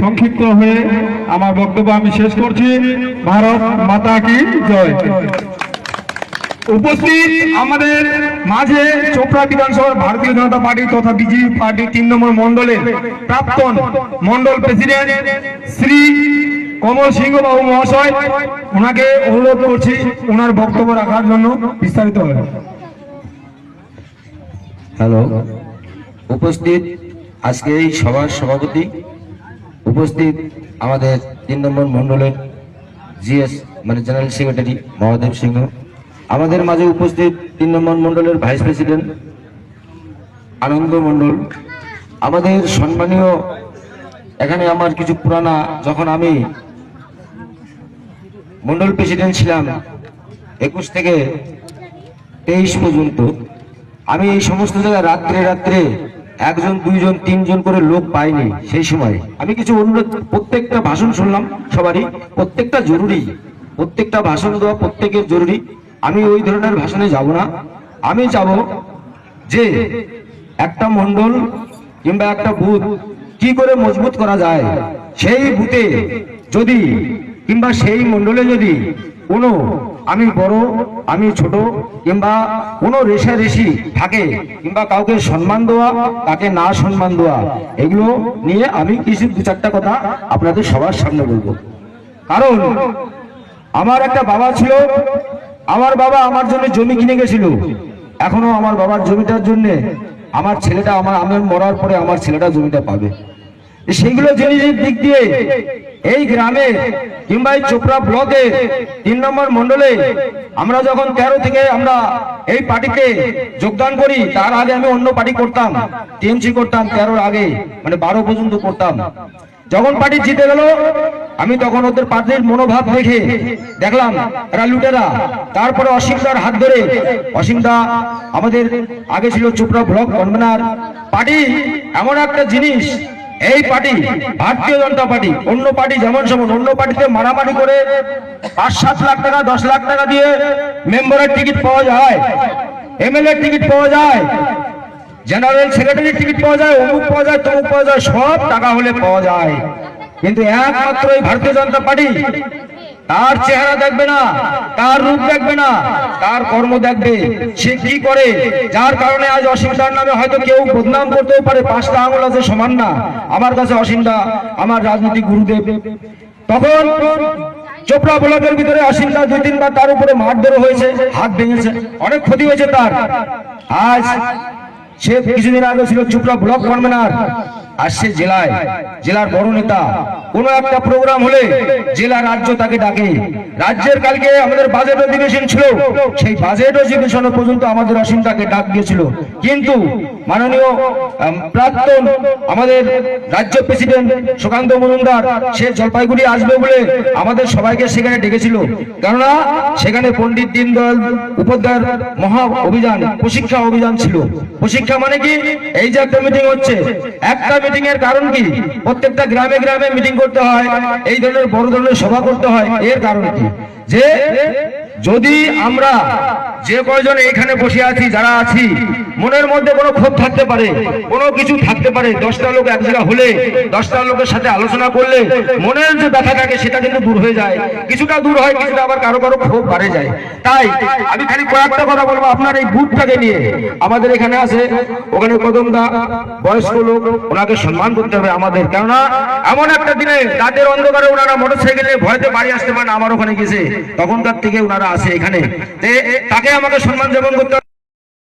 সংক্ষিপ্ত হয়ে আমার বক্তব্য আমি শেষ করছি। ভারত মাতা কি জয়। উপস্থিত আমাদের মাঝে চোপড়া বিধানসভার ভারতীয় জনতা পার্টি তথা বিজেপি পার্টি 3 নম্বর মন্ডলের প্রাক্তন মন্ডল প্রেসিডেন্ট শ্রী কমল সিংহ বাবু মহাশয়, ওনাকে অনুরোধ করছি ওনার বক্তব্য রাখার জন্য বিস্তারিত হবে। হ্যালো, উপস্থিত আজকে এই সভার সভাপতি, উপস্থিত আমাদের 3 নম্বর মন্ডলের জিএস মানে জেনারেল সেক্রেটারি মহাদেব সিংহ, আমাদের মাঝে উপস্থিত 3 নম্বর মন্ডলের ভাইস প্রেসিডেন্ট আনন্দ মন্ডল, আমাদের সম্মানীয় এখানে আমার কিছু পুরানা, যখন আমি মন্ডল প্রেসিডেন্ট ছিলাম 21 থেকে 23 পর্যন্ত, আমি এই সমস্ত জায়গায় রাত্রে রাত্রে 1 জন 2 জন 3 জন করে লোক পাইনি। সেই সময় আমি কিছু অনুরোধ, প্রত্যেকটা ভাষণ শুনলাম সবারই, প্রত্যেকটা জরুরি, প্রত্যেকটা ভাষণ দেওয়া প্রত্যেকের জরুরি। আমি ওই ধরনের ভাষণে যাব না। আমি যাব যে একটা মন্ডল কিংবা একটা বুথ কি করে মজবুত করা যায়। সেই বুথে যদি কিংবা সেই মন্ডলে যদি কোনো আমি বড় আমি ছোট কিংবা কোনো রেষারেষি থাকে কিংবা কাউকে সম্মান দেওয়া তাকে না সম্মান দেওয়া, এগুলো নিয়ে আমি কিছু 2-4টা কথা আপনাদের সবার সামনে বলবো। কারণ আমার একটা বাবা ছিল, আমার বাবা আমার জন্য জমি কিনে গেছিল, এখনো আমার বাবার জমিটার জন্য আমার ছেলেটা আমার মরার পরে আমার ছেলেটা জমিটা পাবে। সেইগুলো জিনিসের দিক দিয়ে এই গ্রামে কিংবা এই চোপড়া ব্লকে 3 নম্বর মন্ডলে আমরা যখন 13 থেকে আমরা এই পার্টিতে যোগদান করি, তার আগে আমি অন্য পার্টি করতাম, টিএমসি করতাম 13 আগে, মানে 12 পর্যন্ত করতাম। যখন পার্টি জিতে গেল আমি তখন ওদের পার্টির মনোভাব দেখে দেখলাম এরা লুটেরা। তারপরে অসীমদার হাত ধরে, অসীমদা আমাদের আগে ছিল চোপড়া ব্লক কনভেনার। পার্টি এমন একটা জিনিস, এই পার্টি ভারতীয় জনতা পার্টি, অন্য পার্টি যেমন সেমন, অন্য পার্টিতে মারামারি করে 5-7 লাখ টাকা 10 লাখ টাকা দিয়ে মেম্বারের টিকিট পাওয়া যায়, এমএলএ টিকিট পাওয়া যায়, জেনারেল সেক্রেটারির টিকিট পাওয়া যায়, অমুক পাওয়া যায়, তমুক পাওয়া যায়, সব টাকা হলে পাওয়া যায়। কিন্তু একমাত্র এই ভারতীয় জনতা পার্টি তার চেহারা দেখবে না, তার রূপ দেখবে না, তার কর্ম দেখবে, সে কি করে। যার কারণে আজ অসীমদার নামে হয়তো কেউ বদনাম করতেও পারে, 5টা আঙুল আছে সমান না। আমার কাছে অসীমদা আমার রাজনৈতিক গুরুদেব। তখন চোপড়া ব্লকের ভিতরে অসীমদা 2-3 বার তার উপরে মারধর হয়েছে, হাত ভেঙেছে, অনেক ক্ষতি হয়েছে তার। আজ সে কিছুদিন আগে ছিল চোপড়া ব্লক কনভেনার, আর সে জেলার বড় নেতা। কোন একটা প্রোগ্রাম হলে জেলা রাজ্য তাকে ডাকে। রাজ্যের কালকে আমাদের বাজেট অধিবেশন ছিল, সেই বাজেট অধিবেশন পর্যন্ত আমাদের অসীমদাকে ডাক দিয়েছিল। কিন্তু মাননীয় প্রাক্তন আমাদের রাজ্য প্রেসিডেন্ট সুকান্ত মজুমদার সে জলপাইগুড়ি আসবে বলে আমাদের সবাইকে সেখানে ডেকেছিল। কেননা সেখানে পণ্ডিত দীনদয়াল উপাধ্যায়ের মহা অভিযান, প্রশিক্ষা অভিযান ছিল। প্রশিক্ষা মানে কি, এই যে একটা মিটিং হচ্ছে, একটা মিটিং এর কারণ কি, প্রত্যেকটা গ্রামে গ্রামে মিটিং করতে হয়, এই ধরনের বড় ধরনের সভা করতে হয়। এর কারণ কি, যে যদি আমরা যে কয়জন এখানে বসে আছি, যারা আছি, মনের মধ্যে কোনো ক্ষোভ থাকতে পারে, কোনো কিছু থাকতে পারে, 10টা লোক এক জায়গা হলে, 10টা লোকের সাথে আলোচনা করলে মনের যে ব্যথা থাকে সেটা কিন্তু দূর হয়ে যায়। কিছুটা দূর হয়, কিছুটা আবার কারো কারো ক্ষোভ বাড়ে যায়। তাই আমি খালি কয়েকটা কথা বলবো আপনার এই বুথটাকে নিয়ে। আমাদের এখানে আছে, ওখানে কদমদা বয়স্ক লোক, ওনাকে সম্মান করতে হবে আমাদের। কেননা এমন একটা দিনে রাতের অন্ধকারে ওনারা মোটরসাইকেলে ভয়তে বাড়ি আসতে পারেন, আমার ওখানে গেছে, তখনকার থেকে ওনারা আসে এখানে, তাকে আমাকে সম্মান যাপন করতে হবে।